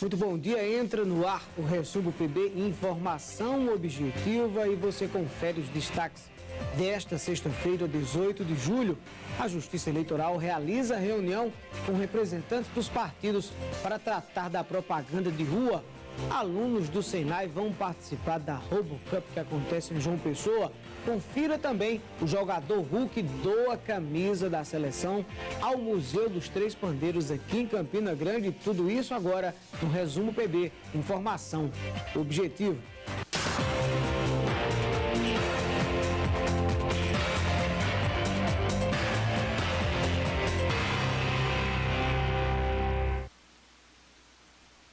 Muito bom dia, entra no ar o Resumo PB, informação objetiva, e você confere os destaques desta sexta-feira, 18 de julho. A Justiça Eleitoral realiza reunião com representantes dos partidos para tratar da propaganda de rua. Alunos do Senai vão participar da RoboCup que acontece em João Pessoa. Confira também: o jogador Hulk doa a camisa da seleção ao Museu dos Três Pandeiros aqui em Campina Grande. Tudo isso agora no Resumo PB, informação objetiva.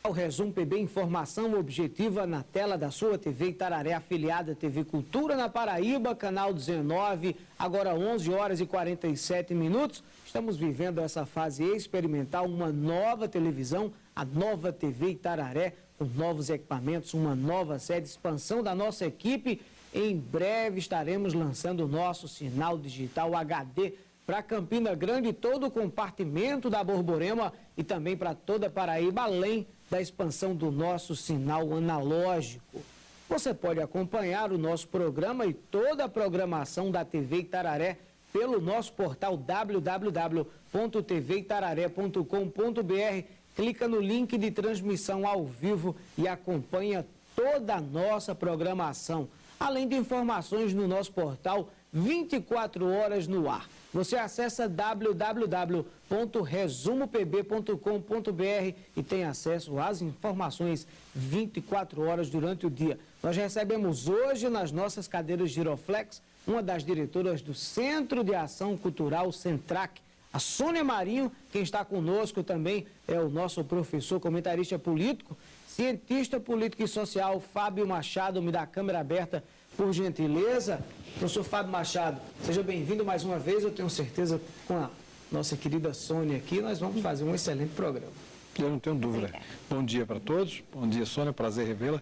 O Resumo PB, informação objetiva na tela da sua TV Itararé, afiliada TV Cultura na Paraíba, canal 19, agora 11 horas e 47 minutos. Estamos vivendo essa fase experimental, uma nova televisão, a nova TV Itararé, com novos equipamentos, uma nova sede, expansão da nossa equipe. Em breve estaremos lançando o nosso sinal digital HD para Campina Grande, todo o compartimento da Borborema e também para toda a Paraíba, além da expansão do nosso sinal analógico. Você pode acompanhar o nosso programa e toda a programação da TV Itararé pelo nosso portal www.tvitararé.com.br. Clica no link de transmissão ao vivo e acompanha toda a nossa programação, além de informações no nosso portal 24 horas no ar. Você acessa www.resumopb.com.br e tem acesso às informações 24 horas durante o dia. Nós recebemos hoje nas nossas cadeiras Giroflex uma das diretoras do Centro de Ação Cultural Centrac, a Sônia Marinho. Quem está conosco também é o nosso professor, comentarista político, cientista político e social, Fábio Machado. Me dá a câmera aberta, por gentileza. Professor Fábio Machado, seja bem-vindo mais uma vez. Eu tenho certeza que com a nossa querida Sônia aqui, nós vamos fazer um excelente programa. Eu não tenho dúvida. Bom dia para todos. Bom dia, Sônia. Prazer revê-la.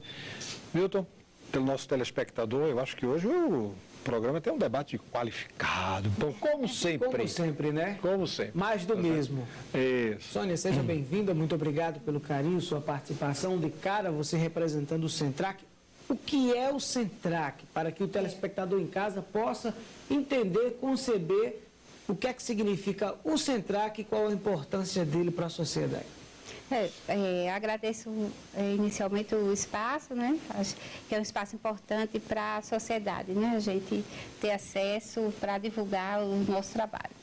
Milton, pelo nosso telespectador, eu acho que hoje o programa tem um debate qualificado. Então, como sempre. Como sempre, né? Como sempre. Mais do mesmo. Isso. Sônia, seja bem-vinda. Muito obrigado pelo carinho, sua participação. De cara, você representando o Centrac. O que é o Centrac, para que o telespectador em casa possa entender, conceber o que é que significa o Centrac e qual a importância dele para a sociedade? Agradeço inicialmente o espaço, né? Acho que é um espaço importante para a sociedade, né? A gente ter acesso para divulgar o nosso trabalho.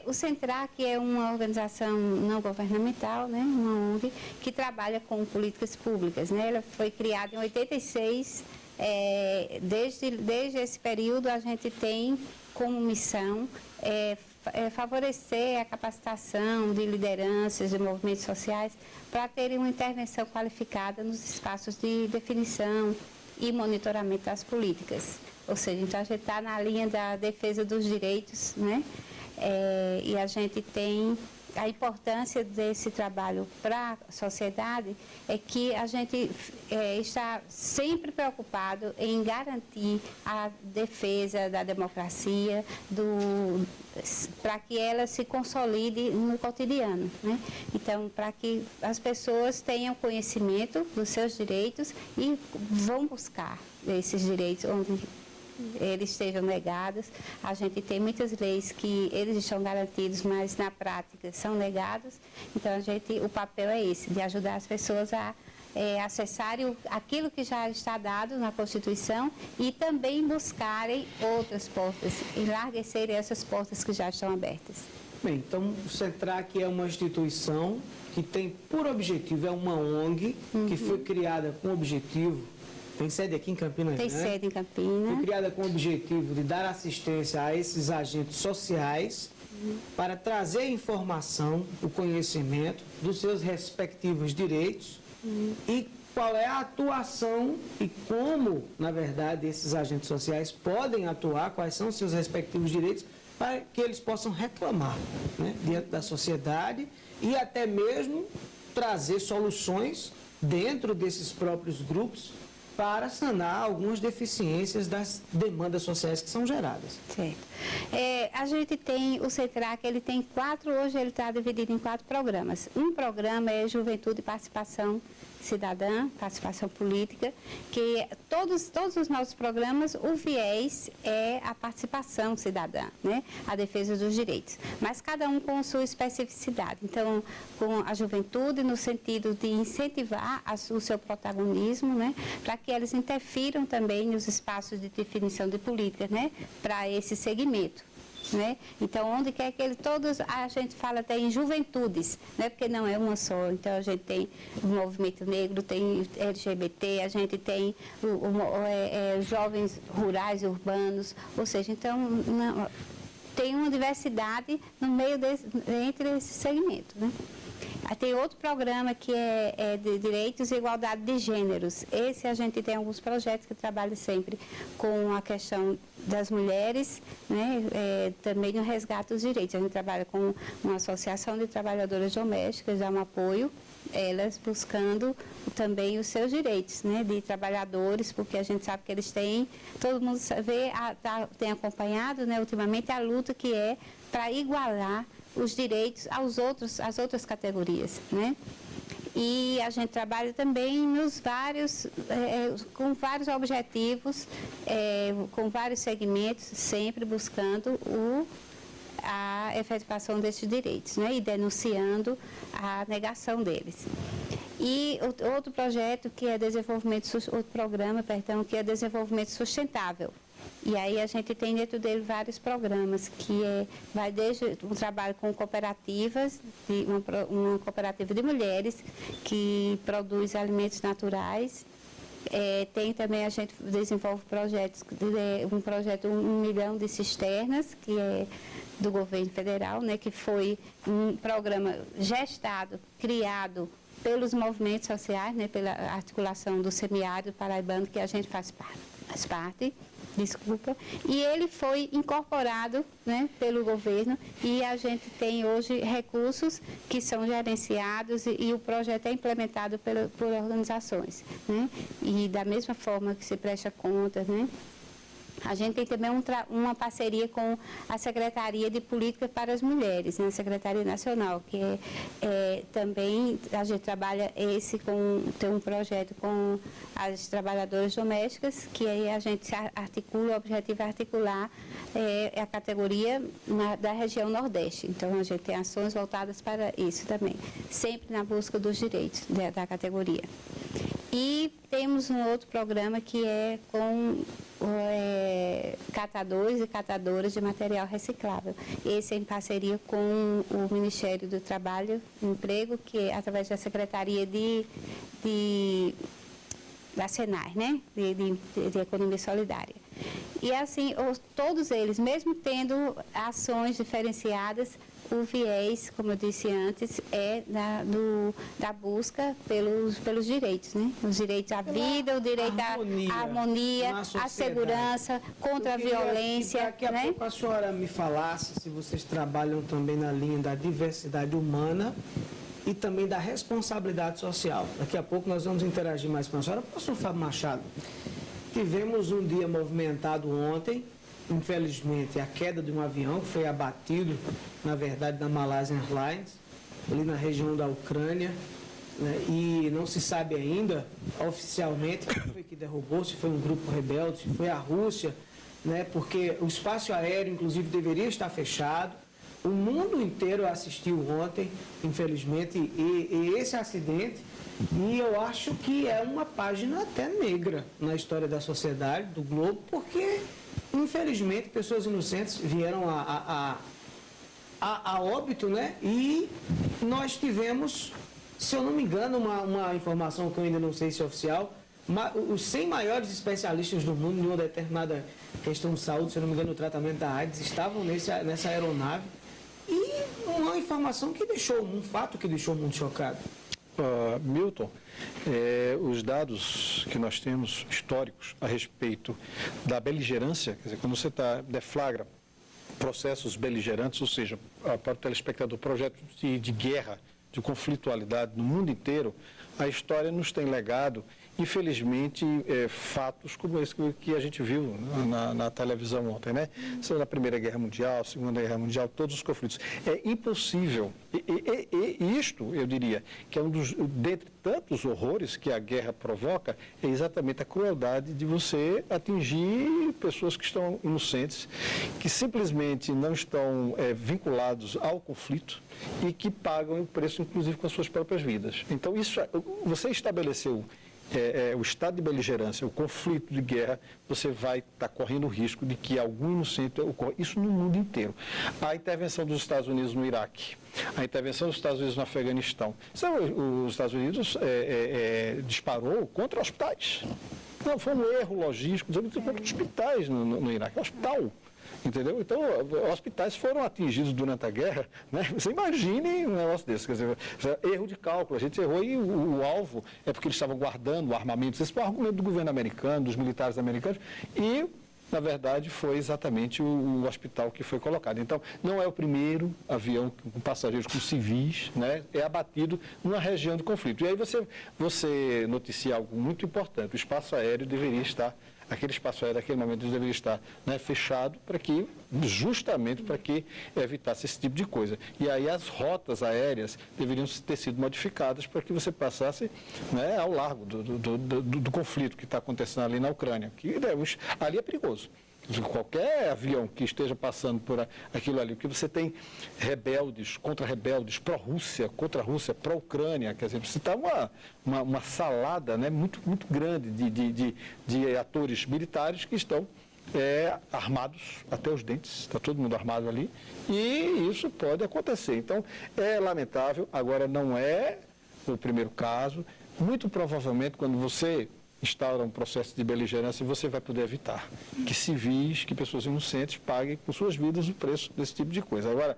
O Centrac é uma organização não governamental, né? Uma ONG que trabalha com políticas públicas, né? Ela foi criada em 86, desde esse período a gente tem como missão favorecer a capacitação de lideranças de movimentos sociais para terem uma intervenção qualificada nos espaços de definição e monitoramento das políticas. Ou seja, então a gente está na linha da defesa dos direitos, né? E a gente tem a importância desse trabalho para a sociedade é que a gente está sempre preocupado em garantir a defesa da democracia, para que ela se consolide no cotidiano, né? Então, para que as pessoas tenham conhecimento dos seus direitos e vão buscar esses direitos onde eles estejam negados. A gente tem muitas leis que eles estão garantidos, mas na prática são negados. Então, o papel é esse, de ajudar as pessoas a acessarem aquilo que já está dado na Constituição e também buscarem outras portas, enlarguecerem essas portas que já estão abertas. Bem, então o Centrac é uma instituição que tem por objetivo, é uma ONG que foi criada com o objetivo. Tem sede aqui em Campina, Tem sede em Campina. Foi criada com o objetivo de dar assistência a esses agentes sociais para trazer informação, o conhecimento dos seus respectivos direitos e qual é a atuação e como, na verdade, esses agentes sociais podem atuar, quais são os seus respectivos direitos, para que eles possam reclamar, né, diante da sociedade e até mesmo trazer soluções dentro desses próprios grupos para sanar algumas deficiências das demandas sociais que são geradas. Certo. A gente tem, o CETRAC, ele tem hoje ele está dividido em 4 programas. Um programa é Juventude e Participação Cidadã, Participação Política, que todos os nossos programas, o viés é a participação cidadã, né? A defesa dos direitos. Mas cada um com sua especificidade. Então, com a juventude, no sentido de incentivar o seu protagonismo, né? Para que eles interfiram também nos espaços de definição de políticas, né? Para esse segmento. Né? Então, onde quer que a gente fala até em juventudes, né? Porque não é uma só. Então, a gente tem o movimento negro, tem LGBT, a gente tem jovens rurais e urbanos, ou seja, então, tem uma diversidade no meio entre esse segmento, né? Tem outro programa que é de direitos e igualdade de gêneros. Esse a gente tem alguns projetos que trabalham sempre com a questão das mulheres, né? Também no resgate dos direitos. A gente trabalha com uma associação de trabalhadoras domésticas, dá um apoio, elas buscando também os seus direitos, né? De trabalhadores, porque a gente sabe que eles têm, todo mundo tem acompanhado, né? Ultimamente a luta que é para igualar os direitos às outras categorias, né? E a gente trabalha também com vários objetivos, com vários segmentos, sempre buscando a efetivação desses direitos, né? E denunciando a negação deles. E outro projeto que é outro programa, que é desenvolvimento sustentável. E aí a gente tem dentro dele vários programas, que vai desde um trabalho com cooperativas, uma cooperativa de mulheres que produz alimentos naturais. Tem também, a gente desenvolve projetos, um projeto 1 milhão de cisternas, que é do governo federal, né, que foi um programa gestado, criado pelos movimentos sociais, né, pela articulação do semiárido paraibano, que a gente faz parte. E ele foi incorporado, né, pelo governo, e a gente tem hoje recursos que são gerenciados e o projeto é implementado por organizações, né? E da mesma forma que se presta conta, né? A gente tem também uma parceria com a Secretaria de Política para as Mulheres, né? A Secretaria Nacional, que também a gente trabalha tem um projeto com as trabalhadoras domésticas, que aí a gente o objetivo é articular a categoria da região Nordeste. Então, a gente tem ações voltadas para isso também, sempre na busca dos direitos da categoria. E temos um outro programa que é com catadores e catadoras de material reciclável. Esse é em parceria com o Ministério do Trabalho e Emprego, que é através da Secretaria da Senai, né? de Economia Solidária. E assim, todos eles, mesmo tendo ações diferenciadas, o viés, como eu disse antes, é da busca pelos direitos, né? Os direitos à vida, o direito à harmonia, à segurança, contra a violência. Daqui a pouco a senhora me falasse se vocês trabalham também na linha da diversidade humana e também da responsabilidade social. Daqui a pouco nós vamos interagir mais com a senhora. Professor Fábio Machado, tivemos um dia movimentado ontem, infelizmente, a queda de um avião que foi abatido, na verdade, na Malaysia Airlines, ali na região da Ucrânia, né? E não se sabe ainda, oficialmente, quem foi que derrubou, se foi um grupo rebelde, se foi a Rússia, né? Porque o espaço aéreo, inclusive, deveria estar fechado. O mundo inteiro assistiu ontem, infelizmente, e esse acidente, e eu acho que é uma página até negra na história da sociedade, do globo, porque infelizmente, pessoas inocentes vieram a óbito, né? E nós tivemos, se eu não me engano, uma informação que eu ainda não sei se é oficial, os 100 maiores especialistas do mundo em uma determinada questão de saúde, se eu não me engano, no tratamento da AIDS, estavam nessa aeronave. E uma informação que um fato que deixou o mundo chocado. Milton, os dados que nós temos históricos a respeito da beligerância, quer dizer, quando você deflagra processos beligerantes, ou seja, para o telespectador, projetos de guerra, de conflitualidade no mundo inteiro, a história nos tem legado, infelizmente, fatos como esse que a gente viu na televisão ontem, né? Na Primeira Guerra Mundial, Segunda Guerra Mundial, todos os conflitos. É impossível, e isto, eu diria, que é dentre tantos horrores que a guerra provoca, é exatamente a crueldade de você atingir pessoas que estão inocentes, que simplesmente não estão vinculados ao conflito e que pagam o preço, inclusive, com as suas próprias vidas. Então, você estabeleceu o estado de beligerância, o conflito de guerra, você vai estar correndo o risco de que algum inocente ocorra. Isso no mundo inteiro. A intervenção dos Estados Unidos no Iraque, a intervenção dos Estados Unidos no Afeganistão. Os Estados Unidos disparou contra hospitais. Não, foi um erro logístico, contra hospitais no Iraque. Hospital. Entendeu? Então, hospitais foram atingidos durante a guerra, né? Você imagine um negócio desse, quer dizer, erro de cálculo, a gente errou e o alvo é porque eles estavam guardando armamentos. Esse foi o argumento do governo americano, dos militares americanos, e, na verdade, foi exatamente o hospital que foi colocado. Então, não é o primeiro avião com passageiros, com civis, né? É abatido numa região de conflito. E aí você noticia algo muito importante, o espaço aéreo deveria estar, aquele espaço aéreo, naquele momento, deveria estar, né, fechado justamente para que evitasse esse tipo de coisa. E aí as rotas aéreas deveriam ter sido modificadas para que você passasse, né, ao largo do conflito que está acontecendo ali na Ucrânia, que ali é perigoso. Qualquer avião que esteja passando por aquilo ali, porque você tem rebeldes, contra-rebeldes, pró-Rússia, contra a Rússia, pró-Ucrânia, quer dizer, você está uma salada, né, muito, muito grande de atores militares que estão armados até os dentes, está todo mundo armado ali, e isso pode acontecer. Então, é lamentável, agora não é o primeiro caso, muito provavelmente quando você instaura um processo de beligerância, você vai poder evitar que civis, que pessoas inocentes paguem com suas vidas o preço desse tipo de coisa. Agora,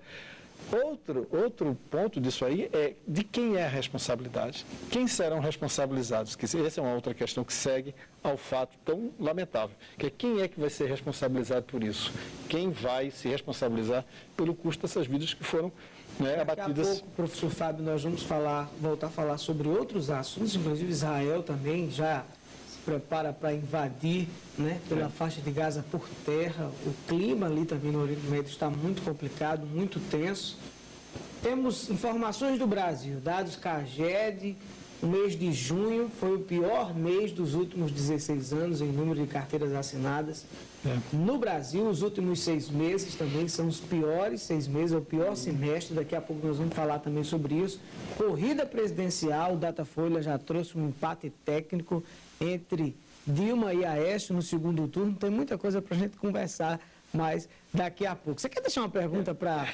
outro ponto disso aí é de quem é a responsabilidade, quem serão responsabilizados, que essa é uma outra questão que segue ao fato tão lamentável, que é quem é que vai ser responsabilizado por isso, quem vai se responsabilizar pelo custo dessas vidas que foram, né, abatidas. Daqui a pouco, professor Fábio, nós vamos voltar a falar sobre outros assuntos, inclusive Israel também já prepara para invadir, né, pela faixa de Gaza por terra. O clima ali também no Oriente Médio está muito complicado, muito tenso. Temos informações do Brasil, dados CAGED, o mês de junho foi o pior mês dos últimos 16 anos em número de carteiras assinadas. No Brasil, os últimos 6 meses também são os piores 6 meses, é o pior semestre. Daqui a pouco nós vamos falar também sobre isso. Corrida presidencial, o Datafolha já trouxe um empate técnico entre Dilma e Aécio no segundo turno. Tem muita coisa para a gente conversar, mas daqui a pouco. Você quer deixar uma pergunta para...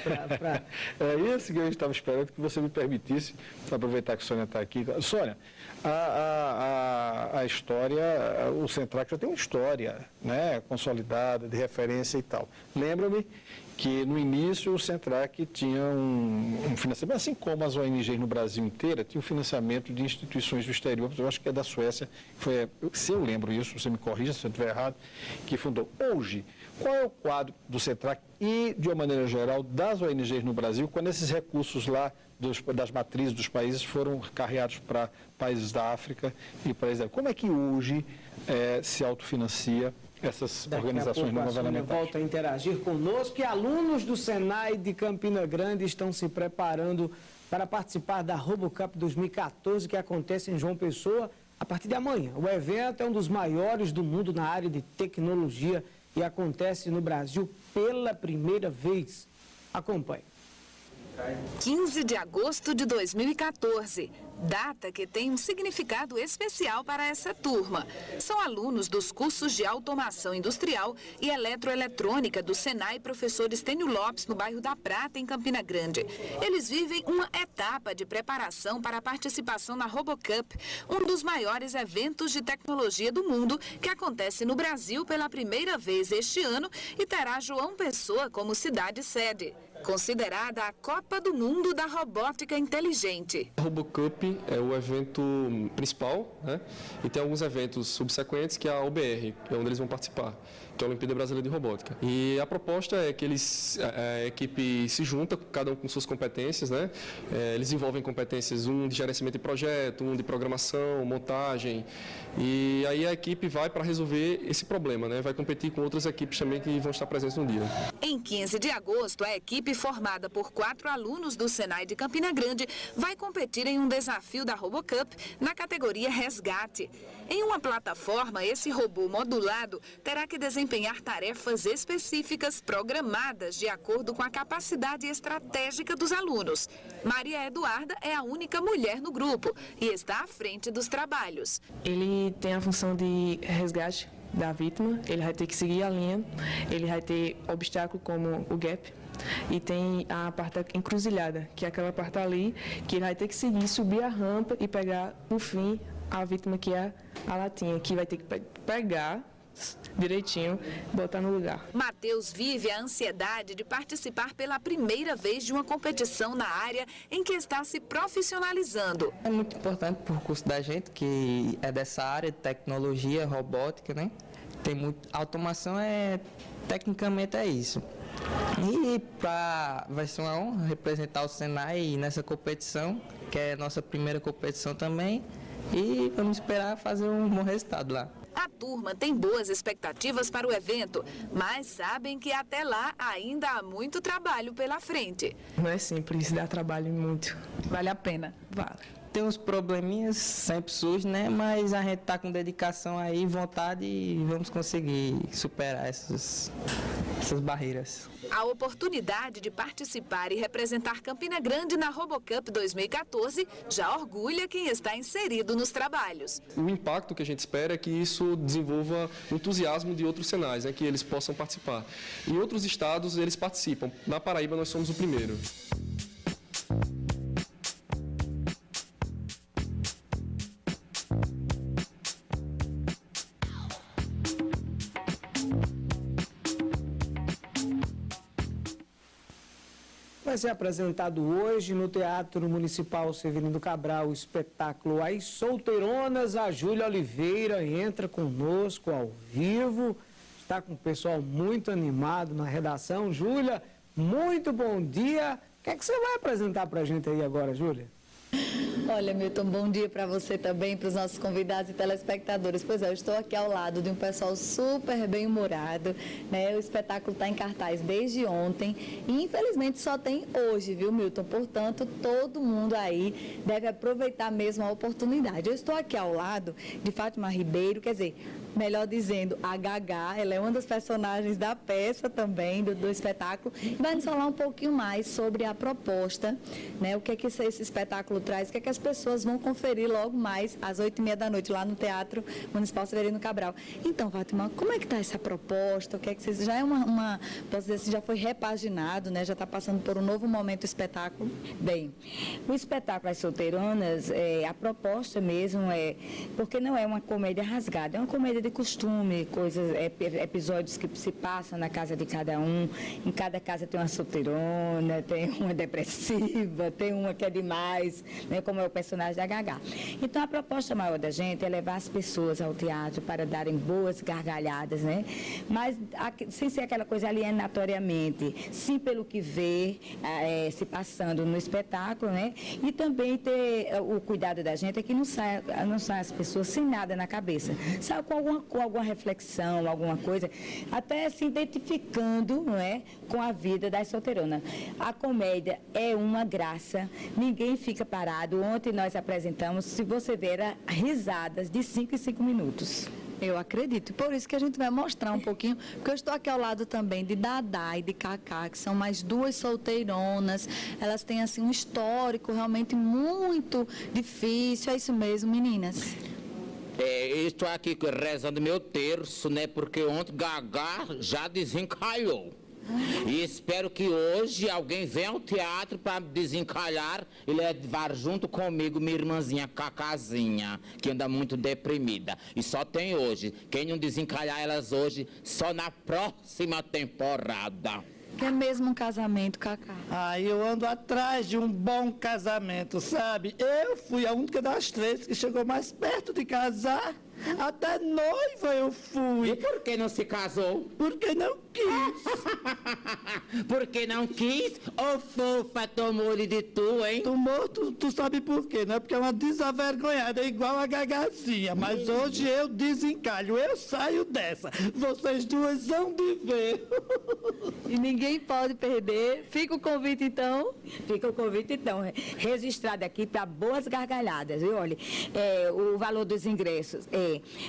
É isso que eu estava esperando que você me permitisse, para aproveitar que a Sônia está aqui. Sônia, a história, o Centrac já tem uma história, né, consolidada, de referência e tal. Lembra-me que no início o Centrac tinha um financiamento, assim como as ONGs no Brasil inteira, tinha um financiamento de instituições do exterior, eu acho que é da Suécia, se eu lembro isso, você me corrija se eu estiver errado, que fundou. Hoje, qual é o quadro do Centrac e, de uma maneira geral, das ONGs no Brasil, quando esses recursos lá das matrizes dos países foram carreados para países da África e países... Como é que hoje se autofinancia essas organizações não governamentais? Volta a interagir conosco, e alunos do Senai de Campina Grande estão se preparando para participar da RoboCup 2014, que acontece em João Pessoa a partir de amanhã. O evento é um dos maiores do mundo na área de tecnologia e acontece no Brasil pela primeira vez. Acompanhe. 15 de agosto de 2014, data que tem um significado especial para essa turma. São alunos dos cursos de automação industrial e eletroeletrônica do Senai Professor Estênio Lopes, no bairro da Prata, em Campina Grande. Eles vivem uma etapa de preparação para a participação na RoboCup, um dos maiores eventos de tecnologia do mundo, que acontece no Brasil pela primeira vez este ano e terá João Pessoa como cidade-sede. considerada a Copa do Mundo da Robótica Inteligente. A RoboCup é o evento principal, né? E tem alguns eventos subsequentes, que é a OBR, que é onde eles vão participar, que é a Olimpíada Brasileira de Robótica. E a proposta é que a equipe se junta, cada um com suas competências, né? Eles envolvem competências, um de gerenciamento de projeto, um de programação, montagem, e aí a equipe vai para resolver esse problema, né? Vai competir com outras equipes também que vão estar presentes no dia. Em 15 de agosto, a equipe formada por 4 alunos do Senai de Campina Grande vai competir em um desafio da RoboCup na categoria Resgate. Em uma plataforma, esse robô modulado terá que desempenhar tarefas específicas programadas de acordo com a capacidade estratégica dos alunos. Maria Eduarda é a única mulher no grupo e está à frente dos trabalhos. Ele tem a função de resgate da vítima, ele vai ter que seguir a linha, ele vai ter obstáculo como o gap, e tem a parte encruzilhada, que é aquela parte ali, que ele vai ter que seguir, subir a rampa e pegar, por fim, a vítima, que é a latinha, que vai ter que pegar direitinho, botar no lugar. Matheus vive a ansiedade de participar pela primeira vez de uma competição na área em que está se profissionalizando. É muito importante para o curso da gente, que é dessa área de tecnologia, robótica, né? Tem muito, automação tecnicamente é isso. E vai ser uma honra representar o Senai nessa competição, que é a nossa primeira competição também, e vamos esperar fazer um bom resultado lá. A turma tem boas expectativas para o evento, mas sabem que até lá ainda há muito trabalho pela frente. Não é simples, dá trabalho muito. Vale a pena? Vale. Tem uns probleminhas, sempre surgem, né? Mas a gente tá com dedicação aí, vontade, e vamos conseguir superar essas barreiras. A oportunidade de participar e representar Campina Grande na RoboCup 2014 já orgulha quem está inserido nos trabalhos. O impacto que a gente espera é que isso desenvolva o entusiasmo de outros Senais, né? Que eles possam participar. Em outros estados eles participam. Na Paraíba nós somos o primeiro. Vai ser apresentado hoje no Teatro Municipal Severino Cabral o espetáculo As Solteironas. A Júlia Oliveira entra conosco ao vivo. Está com o pessoal muito animado na redação. Júlia, muito bom dia. O que é que você vai apresentar para a gente aí agora, Júlia? Olha, Milton, bom dia para você também, para os nossos convidados e telespectadores. Pois é, eu estou aqui ao lado de um pessoal super bem-humorado, né? O espetáculo está em cartaz desde ontem e infelizmente só tem hoje, viu, Milton? Portanto, todo mundo aí deve aproveitar mesmo a oportunidade. Eu estou aqui ao lado de Fátima Ribeiro, quer dizer, melhor dizendo, a Gagá, ela é uma das personagens da peça também, do espetáculo, e vai nos falar um pouquinho mais sobre a proposta, né? O que é que esse espetáculo traz, o que é que as pessoas vão conferir logo mais às 8h30 da noite lá no Teatro Municipal Severino Cabral. Então, Fátima, como é que está essa proposta? O que é que vocês, já é posso dizer assim, já foi repaginado, né? Já está passando por um novo momento o espetáculo? Bem, o espetáculo As Solteironas, a proposta mesmo porque não é uma comédia rasgada, é uma comédia de costume, episódios que se passam na casa de cada um. Em cada casa tem uma solteirona, tem uma depressiva, tem uma que é demais, né, como é o personagem da Gagá. Então, a proposta maior da gente é levar as pessoas ao teatro para darem boas gargalhadas, né? Mas sem ser aquela coisa alienatoriamente, sim pelo que vê se passando no espetáculo, né? E também ter o cuidado da gente é que não saia as pessoas sem nada na cabeça. Saia com alguma reflexão, alguma coisa, até se identificando, não é, com a vida das solteironas. A comédia é uma graça, ninguém fica parado. Ontem nós apresentamos, se você ver, risadas de 5 em 5 minutos. Eu acredito, por isso que a gente vai mostrar um pouquinho, porque eu estou aqui ao lado também de Dadá e de Cacá, que são mais duas solteironas. Elas têm assim um histórico realmente muito difícil. É isso mesmo, meninas? Estou aqui rezando meu terço, né? Porque ontem Gagá já desencalhou. E espero que hoje alguém venha ao teatro para desencalhar e levar junto comigo minha irmãzinha Cacazinha, que anda muito deprimida. E só tem hoje. Quem não desencalhar elas hoje, só na próxima temporada. Quer mesmo um casamento, Cacá? Eu ando atrás de um bom casamento, sabe? Eu fui a única das 3 que chegou mais perto de casar. Até noiva eu fui. E por que não se casou? Porque não quis. Porque não quis? Ô fofa, tomou-lhe de tu, hein? Tomou, tu sabe por quê, né? Porque é uma desavergonhada, é igual a Gagazinha. Mas hoje eu desencalho, eu saio dessa. Vocês duas vão de ver. E ninguém pode perder. Fica o convite, então. Fica o convite, então, registrado aqui para boas gargalhadas, viu? Olha, o valor dos ingressos é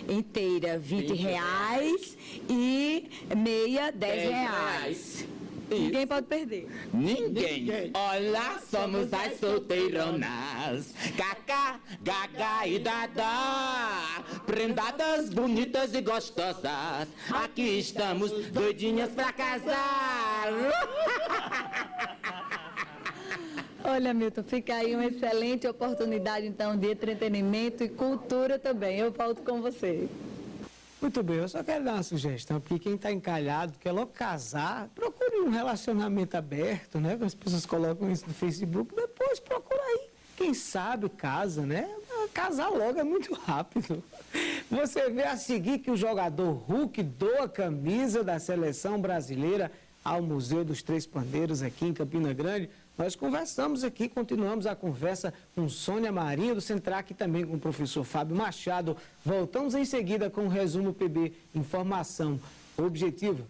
inteira R$20 e meia R$10. Ninguém pode perder. Ninguém. Olá, somos as solteironas. Cacá, Gagá e Dadá. Prendadas, bonitas e gostosas. Aqui estamos, doidinhas pra casar. Olha, Milton, fica aí uma excelente oportunidade, então, de entretenimento e cultura também. Eu volto com você. Muito bem, eu só quero dar uma sugestão, porque quem está encalhado, quer logo casar, procure um relacionamento aberto, né? As pessoas colocam isso no Facebook, depois procura aí. Quem sabe casa, né? Casar logo é muito rápido. Você vê a seguir que o jogador Hulk doa a camisa da seleção brasileira ao Museu dos Três Pandeiros aqui em Campina Grande. Nós conversamos aqui, continuamos a conversa com Sônia Marinho do Centrac e também com o professor Fábio Machado. Voltamos em seguida com o Resumo PB, informação objetiva.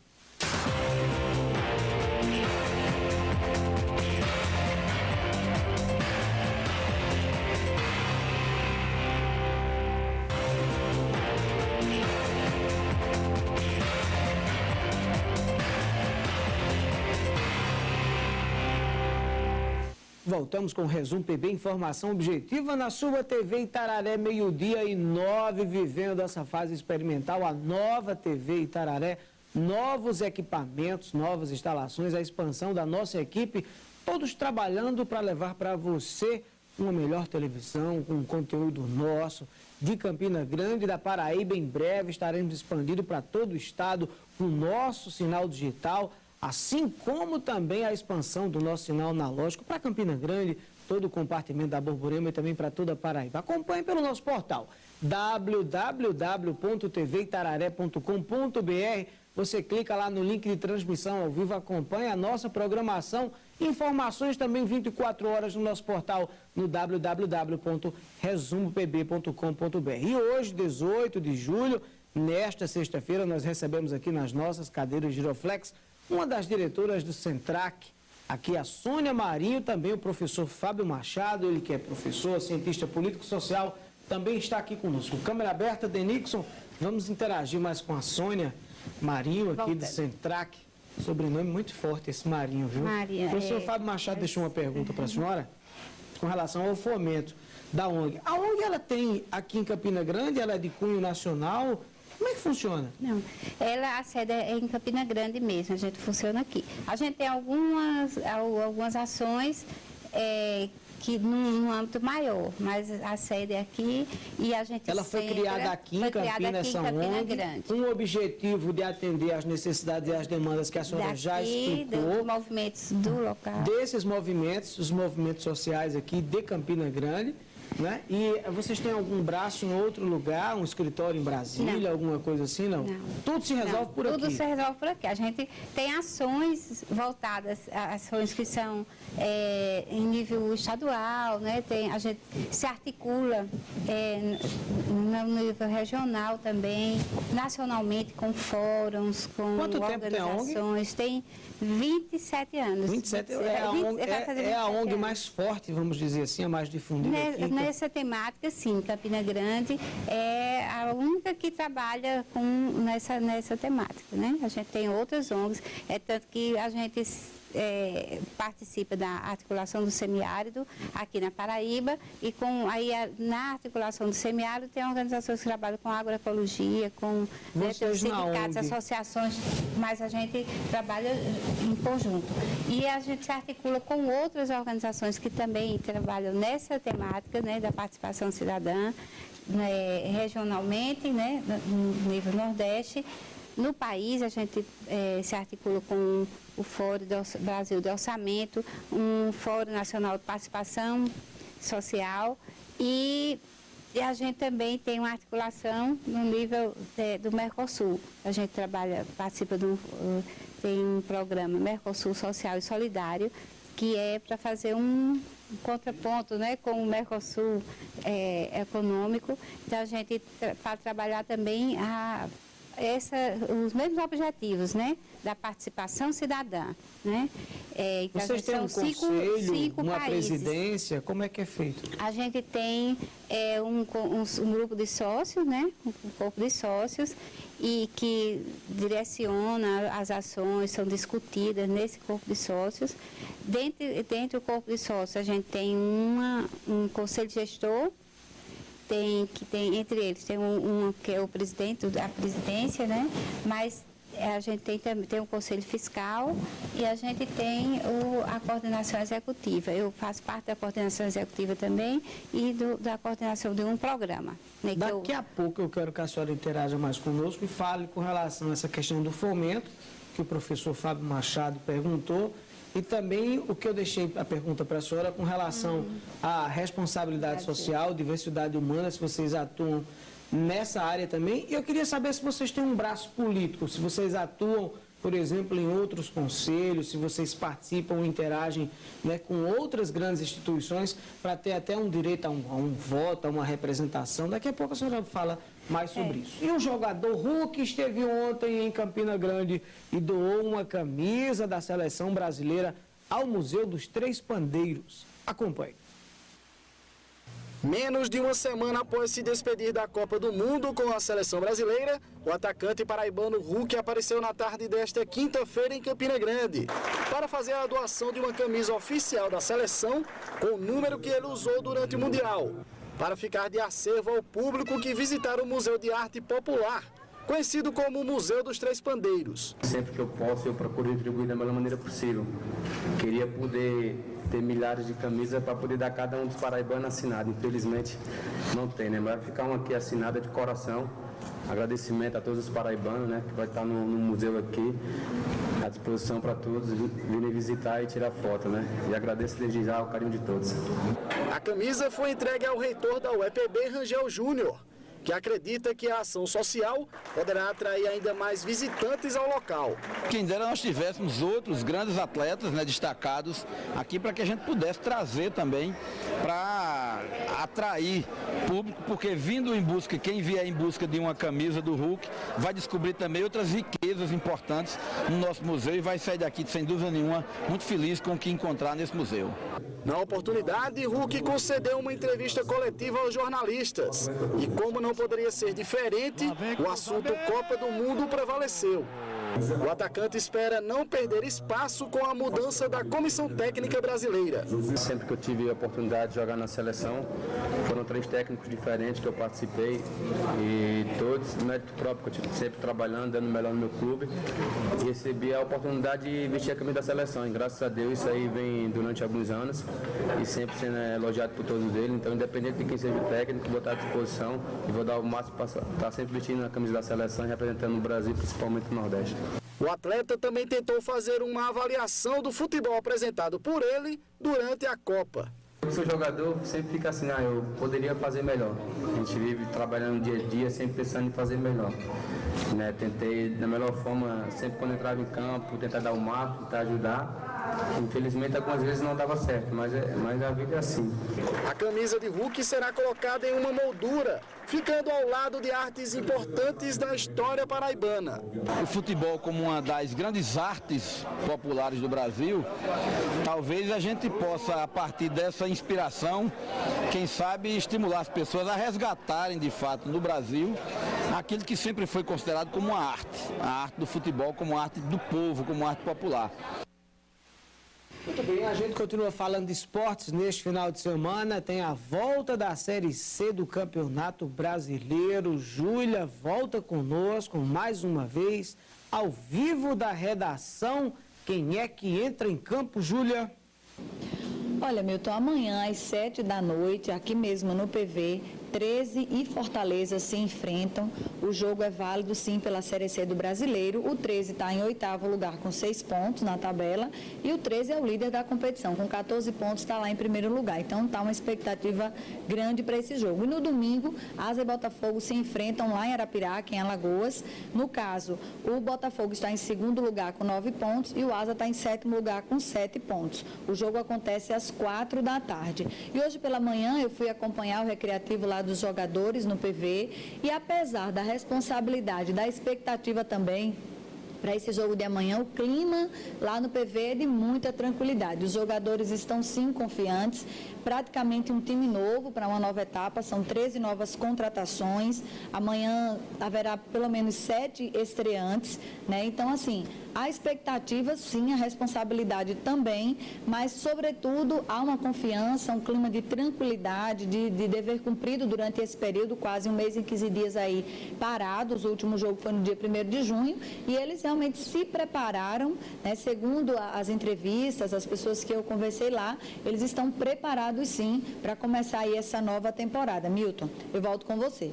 Voltamos com o Resumo PB, informação objetiva na sua TV Itararé, 12:09, vivendo essa fase experimental, a nova TV Itararé, novos equipamentos, novas instalações, a expansão da nossa equipe, todos trabalhando para levar para você uma melhor televisão, com conteúdo nosso, de Campina Grande, da Paraíba. Em breve estaremos expandindo para todo o estado o nosso sinal digital, assim como também a expansão do nosso sinal analógico para Campina Grande, todo o compartimento da Borborema e também para toda a Paraíba. Acompanhe pelo nosso portal www.tveitararé.com.br. Você clica lá no link de transmissão ao vivo, acompanha a nossa programação, informações também 24 horas no nosso portal no www.resumopb.com.br. E hoje, 18 de julho, nesta sexta-feira, nós recebemos aqui nas nossas cadeiras Giroflex uma das diretoras do Centrac, aqui a Sônia Marinho, também o professor Fábio Machado, ele que é professor, cientista político-social, também está aqui conosco. Câmera aberta, Denixon, vamos interagir mais com a Sônia Marinho, aqui do Centrac. Sobrenome muito forte esse Marinho, viu? Maria, o professor Fábio Machado deixou uma pergunta para a senhora com relação ao fomento da ONG. A ONG, ela tem aqui em Campina Grande, ela é de cunho nacional. Como é que funciona? Não, a sede é em Campina Grande mesmo, a gente funciona aqui. A gente tem algumas ações que num âmbito maior, mas a sede é aqui e a gente Ela foi criada aqui em Campina, essa ONG, com o objetivo de atender às necessidades e às demandas que a senhora já explicou. Dos movimentos do local. Desses movimentos, os movimentos sociais aqui de Campina Grande. Né? E vocês têm algum braço em outro lugar, um escritório em Brasília, não. Alguma coisa assim, não? Não. Tudo se resolve por aqui? Tudo se resolve por aqui. A gente tem ações voltadas, ações que são em nível estadual, né? A gente se articula no nível regional também, nacionalmente com fóruns, com Quanto organizações. Tem 27 anos. 27 é a ONG mais forte, vamos dizer assim, a mais difundida aqui. Nessa temática, sim, Campina Grande é a única que trabalha nessa temática, né? A gente tem outras ONGs, tanto que a gente participa da articulação do semiárido aqui na Paraíba e na articulação do semiárido tem organizações que trabalham com agroecologia, com sindicatos, associações, mas a gente trabalha em conjunto. E a gente se articula com outras organizações que também trabalham nessa temática, né, da participação cidadã, regionalmente, né, no nível Nordeste, No país, a gente se articula com o Fórum do Brasil de Orçamento, um Fórum Nacional de Participação Social e a gente também tem uma articulação no nível do Mercosul. A gente participa tem um programa Mercosul Social e Solidário, que é para fazer um contraponto, né, com o Mercosul econômico. Então, a gente para trabalhar também os mesmos objetivos, né, da participação cidadã, né? Então, vocês têm um conselho, uma presidência, como é que é feito? A gente tem um grupo de sócios, né, um corpo de sócios, e que direciona as ações, são discutidas nesse corpo de sócios. Dentro do corpo de sócios, a gente tem um conselho gestor, entre eles tem que é o presidente da presidência, né? Mas a gente tem um conselho fiscal e a gente tem a coordenação executiva. Eu faço parte da coordenação executiva também e da coordenação de um programa. Né, Daqui a pouco eu quero que a senhora interaja mais conosco e fale com relação a essa questão do fomento, que o professor Fábio Machado perguntou, e também o que eu deixei a pergunta para a senhora com relação à responsabilidade social, diversidade humana, se vocês atuam nessa área também. E eu queria saber se vocês têm um braço político, se vocês atuam, por exemplo, em outros conselhos, se vocês participam ou interagem, né, com outras grandes instituições para ter até um direito a um voto, a uma representação. Daqui a pouco a senhora fala mais sobre isso. E o jogador Hulk esteve ontem em Campina Grande e doou uma camisa da seleção brasileira ao Museu dos Três Pandeiros. Acompanhe. Menos de uma semana após se despedir da Copa do Mundo com a seleção brasileira, o atacante paraibano Hulk apareceu na tarde desta quinta-feira em Campina Grande para fazer a doação de uma camisa oficial da seleção com o número que ele usou durante o Mundial, para ficar de acervo ao público que visitar o Museu de Arte Popular, conhecido como o Museu dos Três Pandeiros. Sempre que eu posso, eu procuro retribuir da melhor maneira possível. Queria poder ter milhares de camisas para poder dar a cada um dos paraibanos assinado. Infelizmente não tem, né? Mas vai ficar uma aqui assinada de coração. Agradecimento a todos os paraibanos, né? Que vai estar no museu aqui, à disposição para todos virem visitar e tirar foto, né? E agradeço desde já o carinho de todos. A camisa foi entregue ao reitor da UEPB, Rangel Júnior, que acredita que a ação social poderá atrair ainda mais visitantes ao local. Quem dera nós tivéssemos outros grandes atletas, né, destacados aqui para que a gente pudesse trazer também para atrair público, porque vindo em busca, quem vier em busca de uma camisa do Hulk vai descobrir também outras riquezas importantes no nosso museu e vai sair daqui, sem dúvida nenhuma, muito feliz com o que encontrar nesse museu. Na oportunidade, Hulk concedeu uma entrevista coletiva aos jornalistas. E como não poderia ser diferente, o assunto Copa do Mundo prevaleceu. O atacante espera não perder espaço com a mudança da comissão técnica brasileira. Sempre que eu tive a oportunidade de jogar na seleção, foram 3 técnicos diferentes que eu participei e todos, mérito próprio, que eu tive sempre trabalhando, dando o melhor no meu clube, e recebi a oportunidade de vestir a camisa da seleção. E graças a Deus isso aí vem durante alguns anos e sempre sendo elogiado por todos eles. Então, independente de quem seja o técnico, vou estar à disposição e vou dar o máximo para estar sempre vestindo a camisa da seleção e representando o Brasil, principalmente o Nordeste. O atleta também tentou fazer uma avaliação do futebol apresentado por ele durante a Copa. Eu sou jogador, sempre fica assim, eu poderia fazer melhor. A gente vive trabalhando dia a dia, sempre pensando em fazer melhor. Né? Tentei, da melhor forma, sempre quando entrava em campo, tentar dar o máximo, tentar ajudar. Infelizmente, algumas vezes não dava certo, mas a vida é assim. A camisa de Hulk será colocada em uma moldura, ficando ao lado de artes importantes da história paraibana. O futebol como uma das grandes artes populares do Brasil, talvez a gente possa, a partir dessa inspiração, quem sabe estimular as pessoas a resgatarem de fato no Brasil aquilo que sempre foi considerado como uma arte, a arte do futebol como arte do povo, como arte popular. Muito bem, a gente continua falando de esportes neste final de semana. Tem a volta da Série C do Campeonato Brasileiro. Júlia volta conosco mais uma vez, ao vivo da redação. Quem é que entra em campo, Júlia? Olha, Milton, amanhã às 7 da noite, aqui mesmo no PV, 13 e Fortaleza se enfrentam. O jogo é válido, sim, pela Série C do Brasileiro. O 13 está em 8º lugar com 6 pontos na tabela e o 13 é o líder da competição. Com 14 pontos está lá em primeiro lugar. Então está uma expectativa grande para esse jogo. E no domingo, Asa e Botafogo se enfrentam lá em Arapiraca, em Alagoas. No caso, o Botafogo está em segundo lugar com 9 pontos e o Asa está em 7º lugar com 7 pontos. O jogo acontece às 4 da tarde. E hoje pela manhã eu fui acompanhar o recreativo lá dos jogadores no PV e apesar da responsabilidade, da expectativa também para esse jogo de amanhã, o clima lá no PV é de muita tranquilidade. Os jogadores estão sim confiantes, praticamente um time novo para uma nova etapa, são 13 novas contratações, amanhã haverá pelo menos 7 estreantes, né? Então, assim, a expectativa sim, a responsabilidade também, mas sobretudo há uma confiança, um clima de tranquilidade, de dever cumprido durante esse período, quase um mês e 15 dias aí parados. O último jogo foi no dia 1º de junho e eles realmente se prepararam, né? Segundo as entrevistas, as pessoas que eu conversei lá, eles estão preparados sim para começar aí essa nova temporada. Milton, eu volto com você.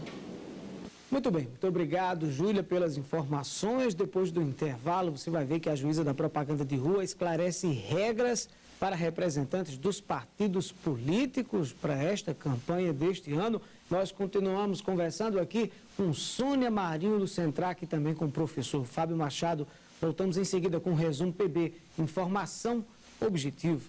Muito bem, muito obrigado, Júlia, pelas informações. Depois do intervalo, você vai ver que a juíza da propaganda de rua esclarece regras para representantes dos partidos políticos para esta campanha deste ano. Nós continuamos conversando aqui com Sônia Marinho do Centrac e também com o professor Fábio Machado. Voltamos em seguida com o Resumo PB, informação objetiva.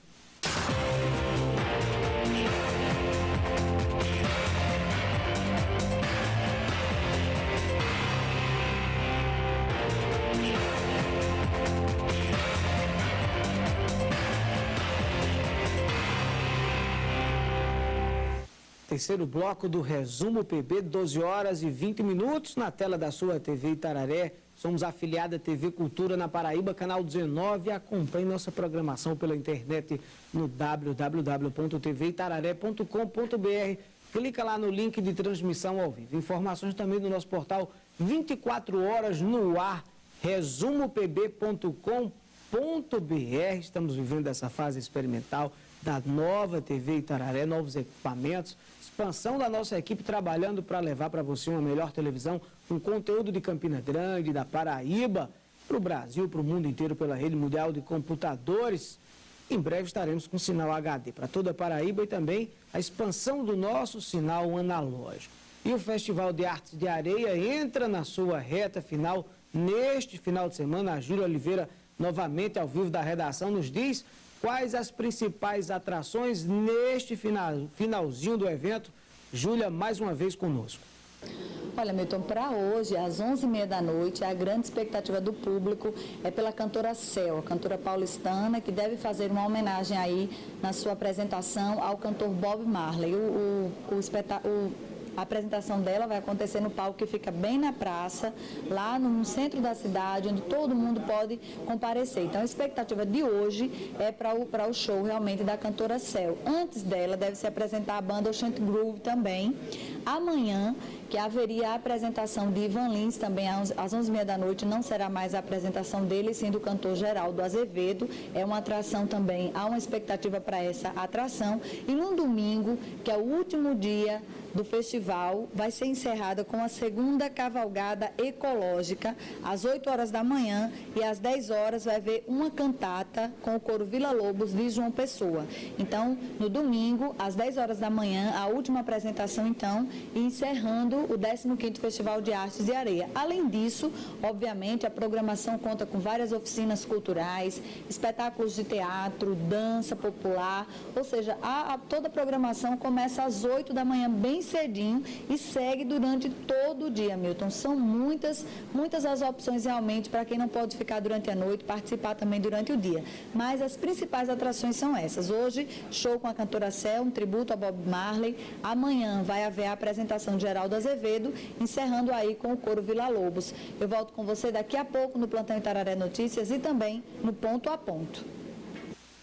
Terceiro bloco do Resumo PB, 12 horas e 20 minutos, na tela da sua TV Itararé. Somos afiliada TV Cultura na Paraíba, canal 19. Acompanhe nossa programação pela internet no www.tvitararé.com.br. Clica lá no link de transmissão ao vivo. Informações também do nosso portal 24 horas no ar, resumopb.com.br. Estamos vivendo essa fase experimental da nova TV Itararé, novos equipamentos, expansão da nossa equipe trabalhando para levar para você uma melhor televisão, um conteúdo de Campina Grande, da Paraíba, para o Brasil, para o mundo inteiro, pela rede mundial de computadores. Em breve estaremos com sinal HD para toda a Paraíba e também a expansão do nosso sinal analógico. E o Festival de Artes de Areia entra na sua reta final neste final de semana. A Júlia Oliveira, novamente ao vivo da redação, nos diz quais as principais atrações neste finalzinho do evento. Júlia, mais uma vez conosco. Olha, Milton, para hoje, às 11h30 da noite, a grande expectativa do público é pela cantora Cel, a cantora paulistana, que deve fazer uma homenagem aí na sua apresentação ao cantor Bob Marley. A apresentação dela vai acontecer no palco que fica bem na praça, lá no centro da cidade, onde todo mundo pode comparecer. Então, a expectativa de hoje é para o show realmente da cantora Cel. Antes dela, deve se apresentar a banda Ocean Groove também. Amanhã, que haveria a apresentação de Ivan Lins, também às 11h30 da noite, não será mais a apresentação dele, sim do cantor Geraldo Azevedo. É uma atração também, há uma expectativa para essa atração. E no domingo, que é o último dia do festival, vai ser encerrada com a segunda cavalgada ecológica, às 8 horas da manhã, e às 10 horas vai haver uma cantata com o coro Vila Lobos de João Pessoa. Então, no domingo, às 10 horas da manhã, a última apresentação, então, e encerrando o 15º Festival de Artes de Areia. Além disso, obviamente, a programação conta com várias oficinas culturais, espetáculos de teatro, dança popular, ou seja, toda a programação começa às 8 da manhã, bem cedinho, e segue durante todo o dia, Milton. São muitas as opções realmente para quem não pode ficar durante a noite, participar também durante o dia. Mas as principais atrações são essas. Hoje, show com a cantora Cel, um tributo a Bob Marley. Amanhã vai haver a apresentação de Geraldo Azevedo, encerrando aí com o coro Vila Lobos. Eu volto com você daqui a pouco no Plantão Itararé Notícias e também no Ponto a Ponto.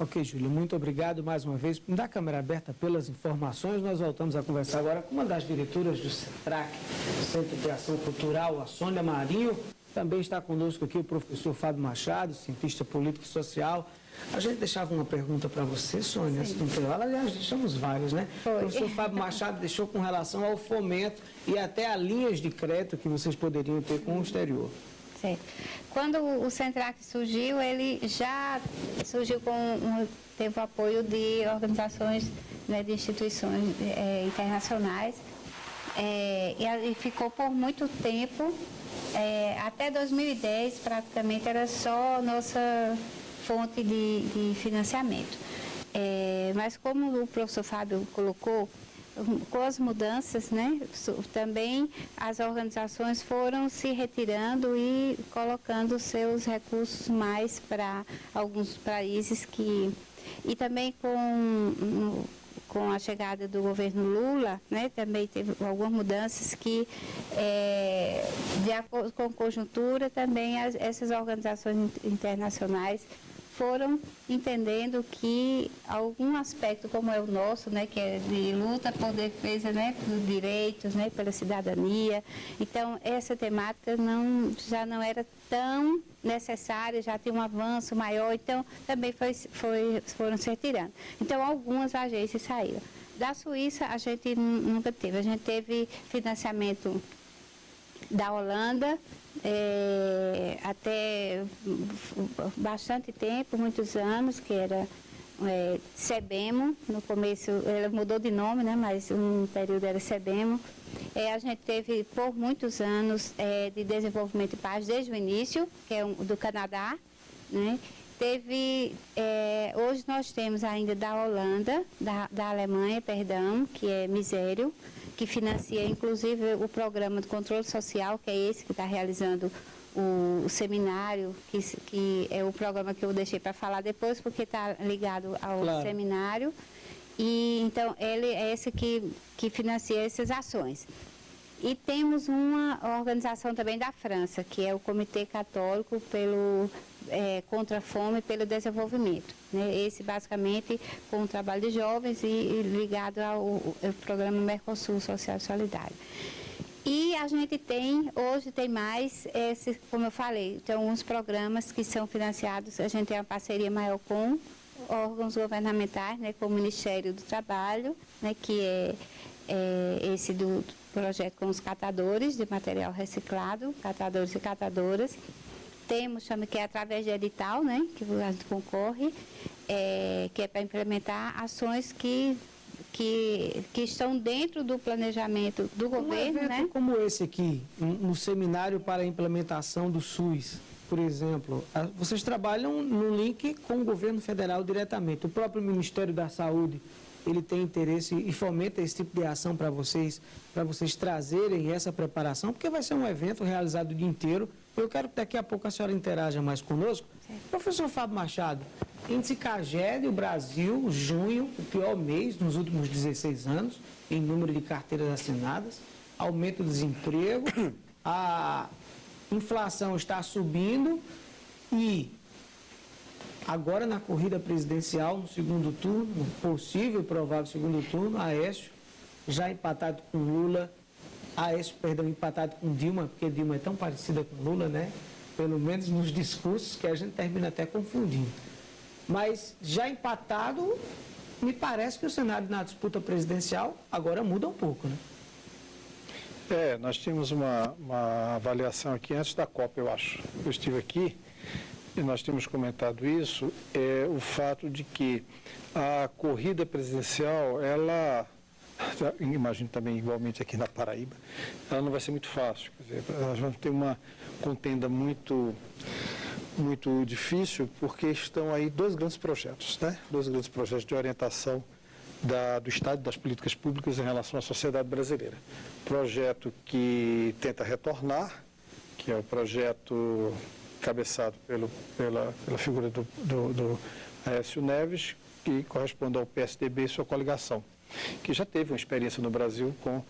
Ok, Júlia, muito obrigado mais uma vez. Da câmera aberta pelas informações, nós voltamos a conversar agora com uma das diretoras do Centrac, Centro de Ação Cultural, a Sônia Marinho. Também está conosco aqui o professor Fábio Machado, cientista político e social. A gente deixava uma pergunta para você, Sônia, se não tem lá, aliás, deixamos várias, né? O professor Fábio Machado deixou com relação ao fomento e até a linhas de crédito que vocês poderiam ter com o exterior. Certo. Quando o Centrac surgiu, ele já surgiu teve o apoio de organizações, né, de instituições internacionais, e ficou por muito tempo, até 2010 praticamente era só nossa fonte de financiamento. Mas como o professor Fábio colocou, com as mudanças, né, também as organizações foram se retirando e colocando seus recursos mais para alguns países e também com a chegada do governo Lula, né, também teve algumas mudanças que, de acordo com a conjuntura, também essas organizações internacionais foram entendendo que algum aspecto como é o nosso, né, que é de luta por defesa, né, dos direitos, né, pela cidadania, então essa temática já não era tão necessária, já tinha um avanço maior, então também foram se retirando. Então algumas agências saíram. Da Suíça a gente nunca teve, a gente teve financiamento da Holanda, até bastante tempo, muitos anos, que era SEBEMO, no começo ela mudou de nome, né, mas um período era SEBEMO. A gente teve por muitos anos de desenvolvimento e paz desde o início, que é do Canadá, né. Hoje nós temos ainda da Holanda, da Alemanha, perdão, que é Misério, que financia inclusive o programa de controle social, que é esse que está realizando o seminário, que é o programa que eu deixei para falar depois, porque está ligado ao seminário. E então ele é esse que financia essas ações. E temos uma organização também da França, que é o Comitê Católico contra a Fome e pelo Desenvolvimento, né? Esse basicamente com o trabalho de jovens e ligado ao programa Mercosul Social e Solidário. E a gente hoje tem mais, como eu falei, tem alguns programas que são financiados, a gente tem uma parceria maior com órgãos governamentais, né, com o Ministério do Trabalho, né, que é esse do projeto com os catadores de material reciclado, catadores e catadoras. Temos, que é através de edital, né, que a gente concorre, que é para implementar ações que estão dentro do planejamento do governo. Um evento, né, como esse aqui, no seminário para a implementação do SUS, por exemplo, vocês trabalham no link com o governo federal diretamente. O próprio Ministério da Saúde, ele tem interesse e fomenta esse tipo de ação para vocês trazerem essa preparação, porque vai ser um evento realizado o dia inteiro. Eu quero que daqui a pouco a senhora interaja mais conosco. Sim. Professor Fábio Machado, índice CAGED, o Brasil, junho, o pior mês nos últimos 16 anos, em número de carteiras assinadas, aumento do desemprego, a inflação está subindo e agora na corrida presidencial, no segundo turno, possível e provável segundo turno, Aécio já empatado com Lula, empatado com Dilma, porque Dilma é tão parecida com Lula, né? Pelo menos nos discursos, que a gente termina até confundindo. Mas já empatado, me parece que o cenário na disputa presidencial agora muda um pouco, né? Nós tínhamos uma avaliação aqui antes da Copa, eu acho. Eu estive aqui e nós tínhamos comentado isso, o fato de que a corrida presidencial, ela, imagino também igualmente aqui na Paraíba, ela não vai ser muito fácil. Quer dizer, nós vamos ter uma contenda muito difícil, porque estão aí dois grandes projetos, né? Dois grandes projetos de orientação do Estado e das políticas públicas em relação à sociedade brasileira. Projeto que tenta retornar, que é o projeto cabeçado pela figura do Aécio Neves, que corresponde ao PSDB e sua coligação, que já teve uma experiência no Brasil com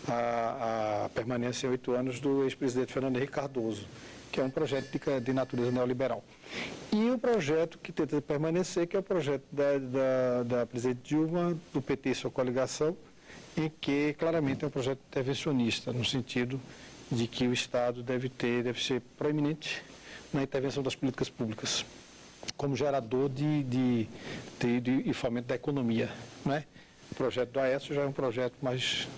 a permanência em 8 anos do ex-presidente Fernando Henrique Cardoso, que é um projeto de natureza neoliberal. E o projeto que tenta permanecer, que é o projeto da presidente Dilma, do PT e sua coligação, em que claramente é um projeto intervencionista, no sentido de que o Estado deve ser proeminente na intervenção das políticas públicas, como gerador de fomento da economia, né? O projeto do Aécio já é um projeto mais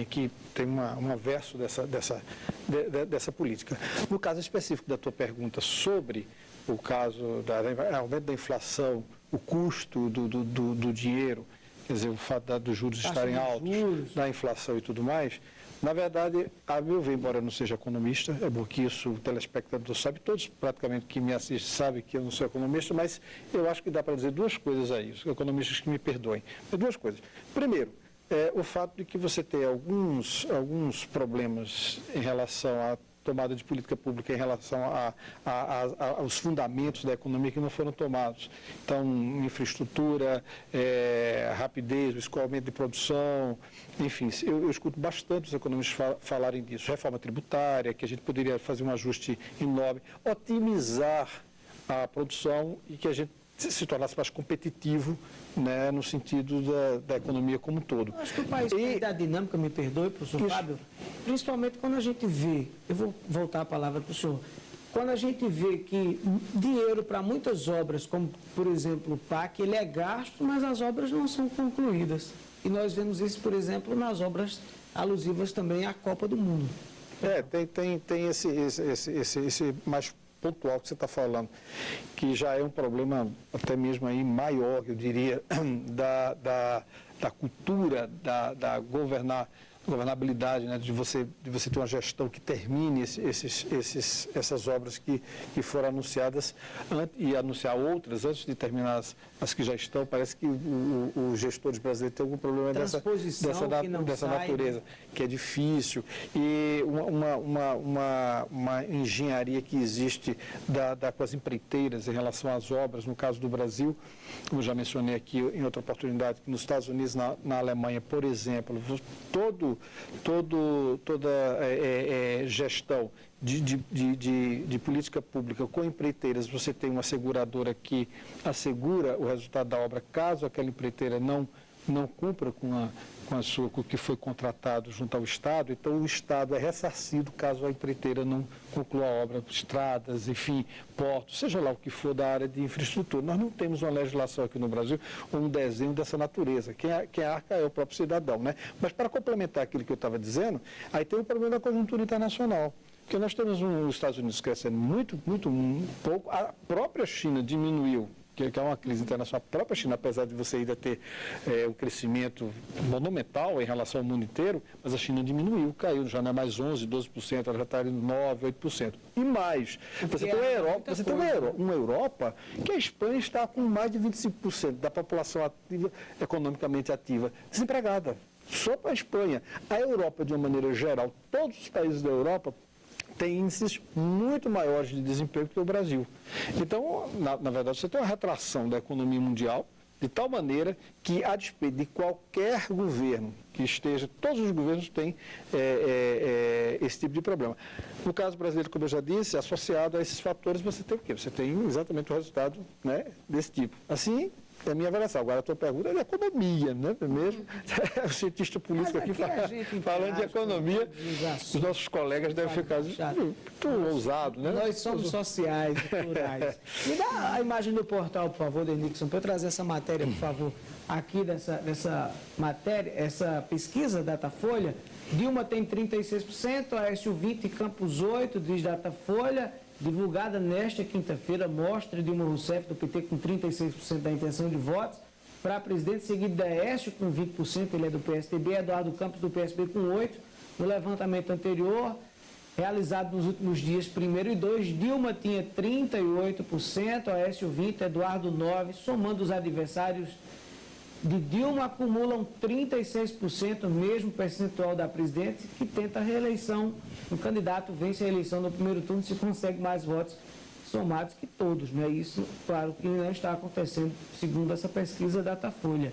que tem um verso dessa política. No caso específico da tua pergunta sobre o caso do aumento da inflação, o custo do dinheiro, quer dizer, o fato dos juros estarem altos, da inflação e tudo mais, na verdade, a meu ver, embora eu não seja economista, é porque isso o telespectador sabe, todos praticamente que me assistem sabem que eu não sou economista, mas eu acho que dá para dizer duas coisas a isso, economistas que me perdoem. Duas coisas. Primeiro, o fato de que você tem alguns problemas em relação à tomada de política pública, em relação aos fundamentos da economia que não foram tomados. Então, infraestrutura, rapidez, o escoamento de produção, enfim, eu escuto bastante os economistas falarem disso. Reforma tributária, que a gente poderia fazer um ajuste enorme, otimizar a produção e que a gente se tornasse mais competitivo, né, no sentido da economia como um todo. Eu acho que o país tem da dinâmica, me perdoe, professor Fábio, principalmente quando a gente vê, eu vou voltar a palavra para o senhor, quando a gente vê que dinheiro para muitas obras, como por exemplo o PAC, ele é gasto, mas as obras não são concluídas. E nós vemos isso, por exemplo, nas obras alusivas também à Copa do Mundo. Tem esse mais pontual que você está falando, que já é um problema até mesmo aí maior, eu diria, da cultura, da governabilidade, né, de você ter uma gestão que termine essas obras que foram anunciadas e anunciar outras antes de terminar as que já estão. Parece que os gestores brasileiros têm algum problema dessa natureza, que é difícil. E uma engenharia que existe com as empreiteiras em relação às obras, no caso do Brasil, como já mencionei aqui em outra oportunidade, que nos Estados Unidos, na Alemanha, por exemplo, toda gestão de política pública com empreiteiras, você tem uma seguradora que assegura o resultado da obra caso aquela empreiteira não cumpra com o que foi contratado junto ao Estado. Então o Estado é ressarcido caso a empreiteira não conclua a obra, estradas, enfim, portos, seja lá o que for da área de infraestrutura. Nós não temos uma legislação aqui no Brasil ou um desenho dessa natureza. Quem arca é o próprio cidadão, né? Mas para complementar aquilo que eu estava dizendo, aí tem o problema da conjuntura internacional. Porque nós temos os Estados Unidos crescendo muito pouco, a própria China diminuiu, que é uma crise internacional. A própria China, apesar de você ainda ter um crescimento monumental em relação ao mundo inteiro, mas a China diminuiu, caiu, já não é mais 11%, 12%, ela já está em 9%, 8%. E mais, você tem uma Europa que a Espanha está com mais de 25% da população ativa, economicamente ativa, desempregada. Só para a Espanha. A Europa, de uma maneira geral, todos os países da Europa tem índices muito maiores de desemprego que o Brasil. Então, na verdade, você tem uma retração da economia mundial, de tal maneira que, a despeito de qualquer governo que esteja, todos os governos têm esse tipo de problema. No caso brasileiro, como eu já disse, associado a esses fatores, você tem o quê? Você tem exatamente o resultado, né, desse tipo. Assim, é a minha avaliação. Agora, a tua pergunta é de economia, né? Mesmo o cientista político aqui falando de economia, os nossos colegas devem ficar muito ousados, né? Nós somos sociais e plurais. Me dá a imagem do portal, por favor, Denixson, para eu trazer essa matéria, por favor, aqui dessa matéria, essa pesquisa Datafolha. Dilma tem 36%, Aécio 20% e Campos 8%, diz Datafolha. Divulgada nesta quinta-feira, mostra Dilma Rousseff do PT com 36% da intenção de votos para presidente, seguido da Aécio com 20%, ele é do PSDB, Eduardo Campos do PSB com 8%. No levantamento anterior, realizado nos últimos dias 1º e 2, Dilma tinha 38%, Aécio 20%, Eduardo 9%, somando os adversários de Dilma acumulam 36%, mesmo percentual da presidente, que tenta a reeleição. O candidato vence a eleição no primeiro turno se consegue mais votos somados que todos, né? Isso, claro, que não está acontecendo, segundo essa pesquisa Datafolha.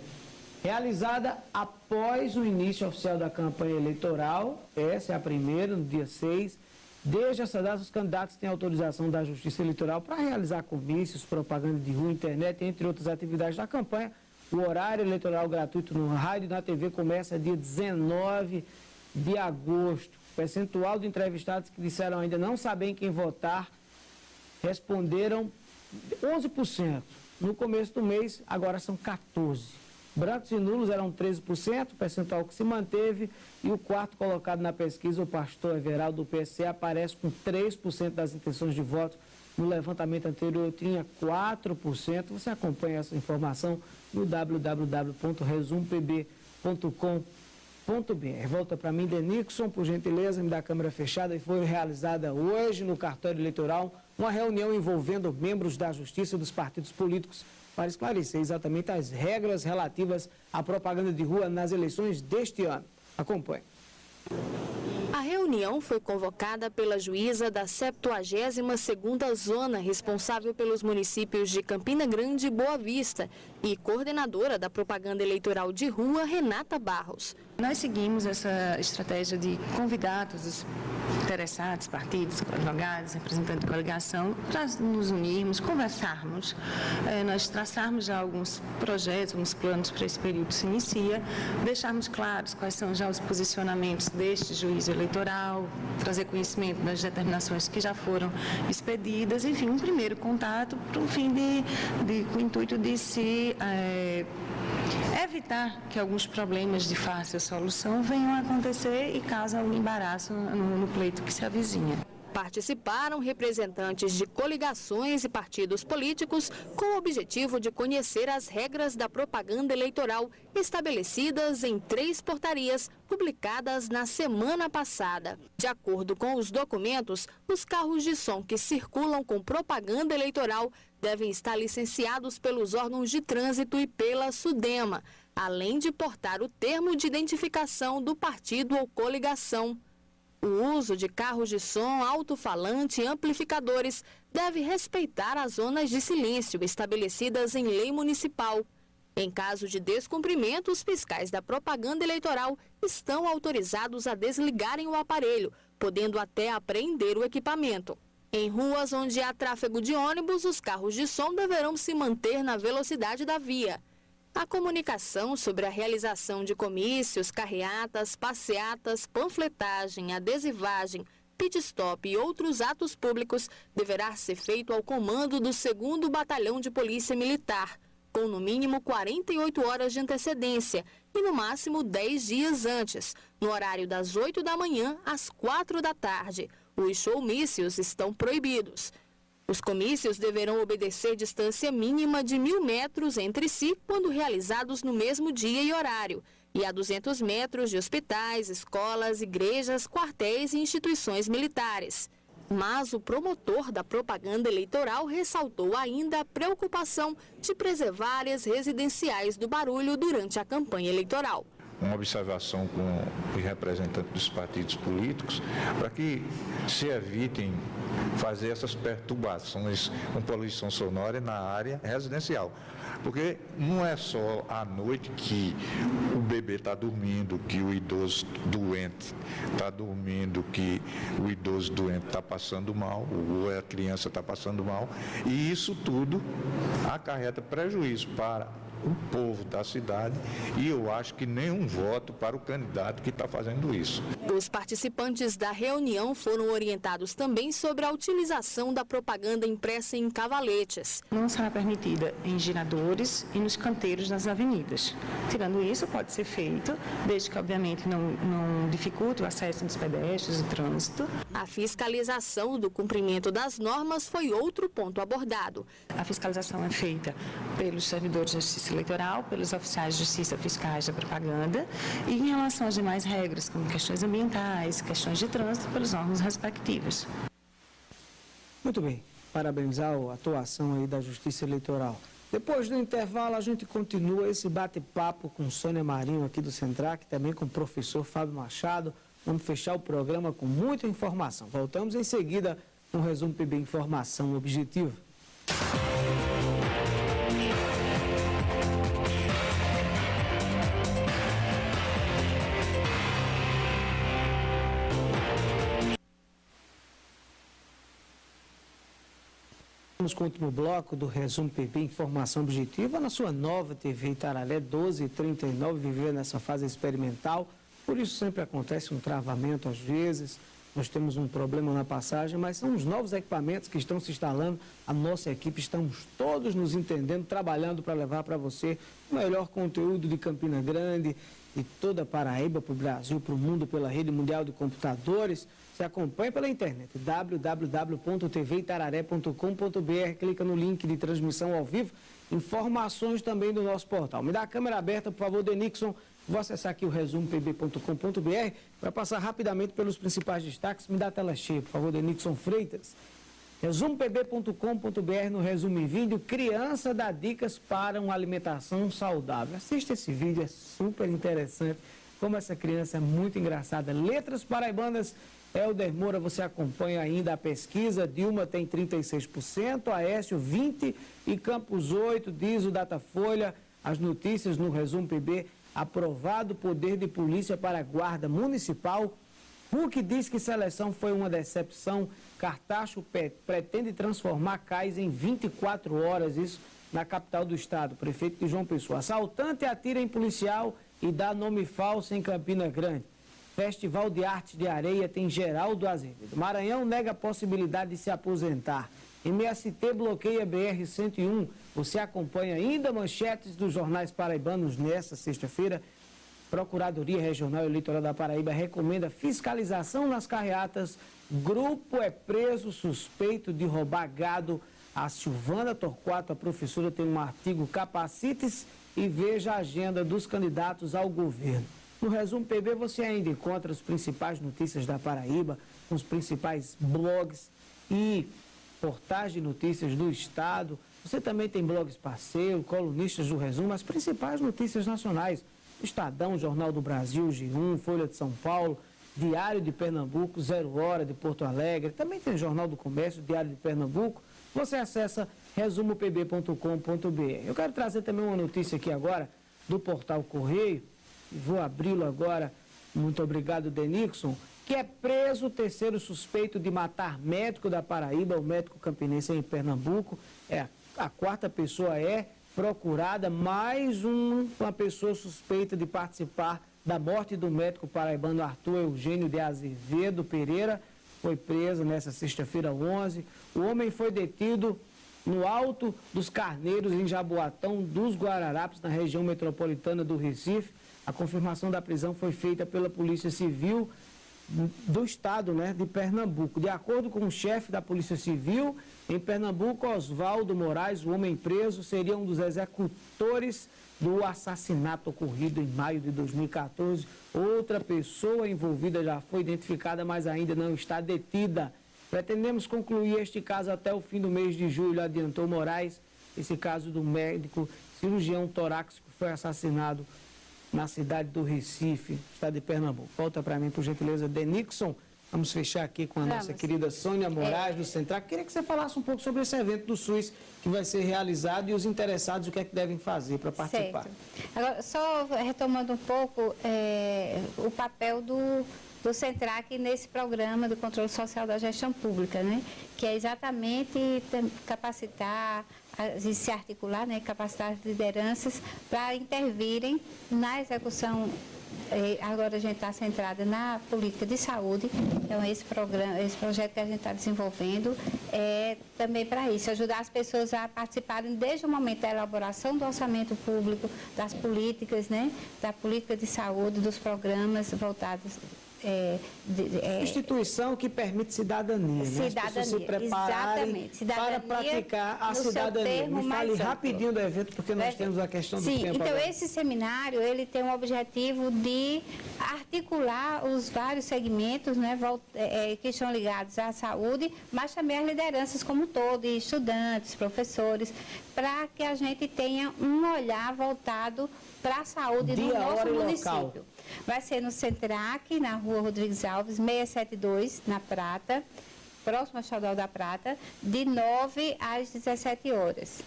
Realizada após o início oficial da campanha eleitoral, essa é a primeira, no dia 6. Desde essa data, os candidatos têm autorização da Justiça Eleitoral para realizar comícios, propaganda de rua, internet, entre outras atividades da campanha. O horário eleitoral gratuito no rádio e na TV começa dia 19 de agosto. O percentual de entrevistados que disseram ainda não saberem quem votar responderam 11%. No começo do mês, agora são 14%. Brancos e nulos eram 13%, percentual que se manteve. E o quarto colocado na pesquisa, o pastor Everaldo do PSC, aparece com 3% das intenções de voto. No levantamento anterior tinha 4%. Você acompanha essa informação no www.resumpb.com.br. Volta para mim, Denixson, por gentileza, me dá a câmera fechada. E foi realizada hoje no cartório eleitoral uma reunião envolvendo membros da Justiça e dos partidos políticos para esclarecer exatamente as regras relativas à propaganda de rua nas eleições deste ano. Acompanhe. A reunião foi convocada pela juíza da 72ª Zona, responsável pelos municípios de Campina Grande e Boa Vista, e coordenadora da propaganda eleitoral de rua, Renata Barros. Nós seguimos essa estratégia de convidar todos os interessados, partidos, advogados, representantes de coligação, para nos unirmos, conversarmos, nós traçarmos já alguns projetos, alguns planos para esse período que se inicia, deixarmos claros quais são já os posicionamentos deste juízo eleitoral, trazer conhecimento das determinações que já foram expedidas, enfim, um primeiro contato para o fim com o intuito de se evitar que alguns problemas de fácil solução venham a acontecer e cause algum embaraço no pleito que se avizinha. Participaram representantes de coligações e partidos políticos com o objetivo de conhecer as regras da propaganda eleitoral estabelecidas em 3 portarias publicadas na semana passada. De acordo com os documentos, os carros de som que circulam com propaganda eleitoral devem estar licenciados pelos órgãos de trânsito e pela SUDEMA, além de portar o termo de identificação do partido ou coligação. O uso de carros de som, alto-falante e amplificadores deve respeitar as zonas de silêncio estabelecidas em lei municipal. Em caso de descumprimento, os fiscais da propaganda eleitoral estão autorizados a desligarem o aparelho, podendo até apreender o equipamento. Em ruas onde há tráfego de ônibus, os carros de som deverão se manter na velocidade da via. A comunicação sobre a realização de comícios, carreatas, passeatas, panfletagem, adesivagem, pit-stop e outros atos públicos deverá ser feito ao comando do 2º Batalhão de Polícia Militar, com no mínimo 48 horas de antecedência e no máximo 10 dias antes, no horário das 8 da manhã às 4 da tarde. Os showmícios estão proibidos. Os comícios deverão obedecer distância mínima de 1.000 metros entre si quando realizados no mesmo dia e horário, e a 200 metros de hospitais, escolas, igrejas, quartéis e instituições militares. Mas o promotor da propaganda eleitoral ressaltou ainda a preocupação de preservar áreas residenciais do barulho durante a campanha eleitoral. Uma observação com os representantes dos partidos políticos para que se evitem fazer essas perturbações com poluição sonora na área residencial. Porque não é só à noite que o bebê está dormindo, que o idoso doente está dormindo, que o idoso doente está passando mal, ou a criança está passando mal, e isso tudo acarreta prejuízo para o povo da cidade, e eu acho que nenhum voto para o candidato que está fazendo isso. Os participantes da reunião foram orientados também sobre a utilização da propaganda impressa em cavaletes. Não será permitida em giradores e nos canteiros das avenidas. Tirando isso, pode ser feito, desde que obviamente não dificulte o acesso dos pedestres e trânsito. A fiscalização do cumprimento das normas foi outro ponto abordado. A fiscalização é feita pelos servidores de justiça eleitoral, pelos oficiais de justiça fiscais da propaganda e em relação às demais regras, como questões ambientais, questões de trânsito, pelos órgãos respectivos. Muito bem, parabenizar a atuação aí da Justiça Eleitoral. Depois do intervalo, a gente continua esse bate-papo com Sônia Marinho aqui do Centrac, também com o professor Fábio Machado. Vamos fechar o programa com muita informação. Voltamos em seguida com o Resumo PB Informação Objetiva. Vamos com o último bloco do Resumo PB Informação Objetiva na sua nova TV Itararé 1239, vivendo nessa fase experimental. Por isso sempre acontece um travamento às vezes, nós temos um problema na passagem, mas são os novos equipamentos que estão se instalando, a nossa equipe, estamos todos nos entendendo, trabalhando para levar para você o melhor conteúdo de Campina Grande e toda a Paraíba, para o Brasil, para o mundo, pela rede mundial de computadores. Você acompanha pela internet, www.tvitararé.com.br, clica no link de transmissão ao vivo, informações também do nosso portal. Me dá a câmera aberta, por favor, Denixson. Vou acessar aqui o resumopb.com.br para passar rapidamente pelos principais destaques. Me dá a tela cheia, por favor, Denixson Freitas. Resumopb.com.br, no resumo em vídeo, criança dá dicas para uma alimentação saudável. Assista esse vídeo, é super interessante, como essa criança é muito engraçada. Letras paraibanas, Helder Moura, você acompanha ainda a pesquisa, Dilma tem 36%, Aécio 20% e Campos 8%, diz o Datafolha, as notícias no Resumo PB. Aprovado o poder de polícia para a guarda municipal. Huck diz que seleção foi uma decepção. Cartacho pretende transformar CAIS em 24 horas, isso na capital do estado. Prefeito de João Pessoa. Assaltante atira em policial e dá nome falso em Campina Grande. Festival de Artes de Areia tem Geraldo Azevedo. Maranhão nega a possibilidade de se aposentar. MST bloqueia BR-101. Você acompanha ainda manchetes dos jornais paraibanos nesta sexta-feira. Procuradoria Regional Eleitoral da Paraíba recomenda fiscalização nas carreatas. Grupo é preso suspeito de roubar gado. A Silvana Torquato, a professora, tem um artigo Capacite-se e veja a agenda dos candidatos ao governo. No Resumo PB você ainda encontra as principais notícias da Paraíba, com os principais blogs e portais de notícias do estado. Você também tem blogs parceiros, colunistas do Resumo, as principais notícias nacionais. Estadão, Jornal do Brasil, G1, Folha de São Paulo, Diário de Pernambuco, 0 Hora de Porto Alegre. Também tem Jornal do Comércio, Diário de Pernambuco. Você acessa resumopb.com.br. Eu quero trazer também uma notícia aqui agora do portal Correio. Vou abri-lo agora. Muito obrigado, Denixson. Que é preso o terceiro suspeito de matar médico da Paraíba, o médico campinense em Pernambuco. A quarta pessoa é procurada, mais uma pessoa suspeita de participar da morte do médico paraibano Arthur Eugênio de Azevedo Pereira. Foi preso nessa sexta-feira 11. O homem foi detido no Alto dos Carneiros, em Jaboatão dos Guararapes, na região metropolitana do Recife. A confirmação da prisão foi feita pela Polícia Civil do estado, de Pernambuco. De acordo com o chefe da Polícia Civil, em Pernambuco, Oswaldo Moraes, o homem preso, seria um dos executores do assassinato ocorrido em maio de 2014. Outra pessoa envolvida já foi identificada, mas ainda não está detida. Pretendemos concluir este caso até o fim do mês de julho, adiantou Moraes. Esse caso do médico cirurgião torácico foi assassinado na cidade do Recife, estado de Pernambuco. Volta para mim, por gentileza, Denixson. Vamos fechar aqui com a nossa querida Sônia Moraes, do Central. Queria que você falasse um pouco sobre esse evento do SUS que vai ser realizado e os interessados, o que é que devem fazer para participar. Certo. Agora, só retomando um pouco o papel do Centrac nesse programa do controle social da gestão pública, que é exatamente capacitar e se articular, capacitar as lideranças para intervirem na execução. Agora a gente está centrada na política de saúde, então esse projeto que a gente está desenvolvendo é também para isso, ajudar as pessoas a participarem desde o momento da elaboração do orçamento público, das políticas, da política de saúde, dos programas voltados. Instituição que permite cidadania, as pessoas se prepararem para praticar a cidadania. Me fale rapidinho do evento, porque nós temos a questão do tempo. Então, esse seminário, ele tem o objetivo de articular os vários segmentos que estão ligados à saúde, mas também as lideranças como um todo, estudantes, professores, para que a gente tenha um olhar voltado para a saúde do nosso município. Vai ser no Centrac, na Rua Rodrigues Alves, 672, na Prata, próximo ao Xodó da Prata, de 9 às 17 horas.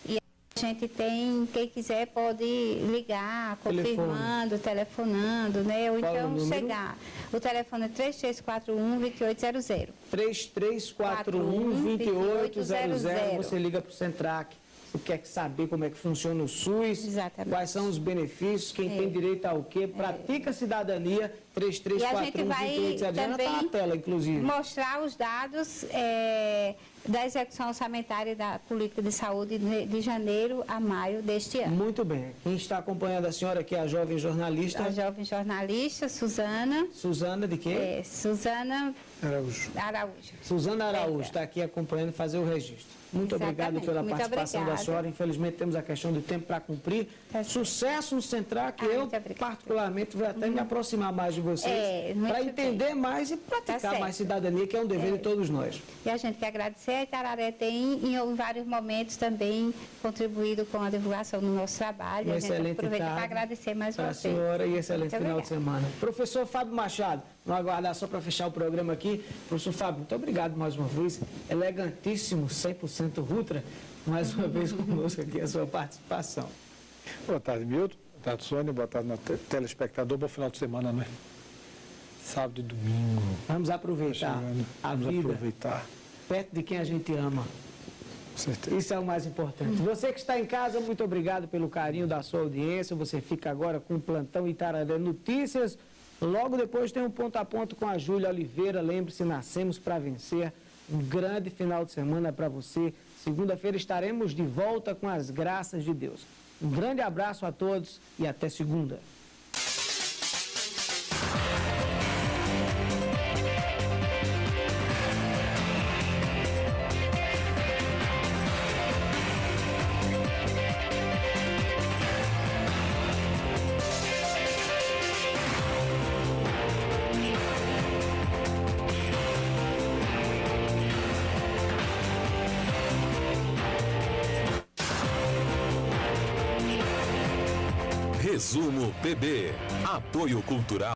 E a gente tem, quem quiser pode ligar, confirmando, telefonando, ou então chegar. O telefone é 3341-2800. 3341-2800. Você liga para o Centrac. quer saber como é que funciona o SUS, quais são os benefícios, quem tem direito ao quê, pratica a cidadania, 3341-2870, já está na tela, inclusive. Mostrar os dados da execução orçamentária da política de saúde de janeiro a maio deste ano. Muito bem. Quem está acompanhando a senhora aqui é a jovem jornalista. A jovem jornalista, Suzana. Suzana de quê? Suzana Araújo. Suzana Araújo está aqui acompanhando e fazer o registro. Muito obrigado pela participação da senhora. Infelizmente temos a questão do tempo para cumprir. Sucesso no Central, que eu particularmente vou até me aproximar mais de vocês para entender mais e praticar mais cidadania, que é um dever de todos nós. E a gente quer agradecer. A Itararé tem, em vários momentos, também contribuído com a divulgação do nosso trabalho. A gente aproveita para agradecer mais uma vez. Para a senhora e excelente final de semana. Professor Fábio Machado, vamos aguardar só para fechar o programa aqui. Professor Fábio, muito obrigado mais uma vez. Elegantíssimo, 100% Rutra, mais uma vez conosco aqui a sua participação. Boa tarde, Milton. Boa tarde, Sônia. Boa tarde, telespectador. Bom final de semana, né? Sábado e domingo. Vamos aproveitar a vida. Aproveitar. Perto de quem a gente ama. Com certeza. Isso é o mais importante. Você que está em casa, muito obrigado pelo carinho da sua audiência. Você fica agora com o Plantão Itararé Notícias. Logo depois tem um ponto a ponto com a Júlia Oliveira. Lembre-se, nascemos para vencer. Um grande final de semana para você. Segunda-feira estaremos de volta com as graças de Deus. Um grande abraço a todos e até segunda. Resumo PB. Apoio Cultural.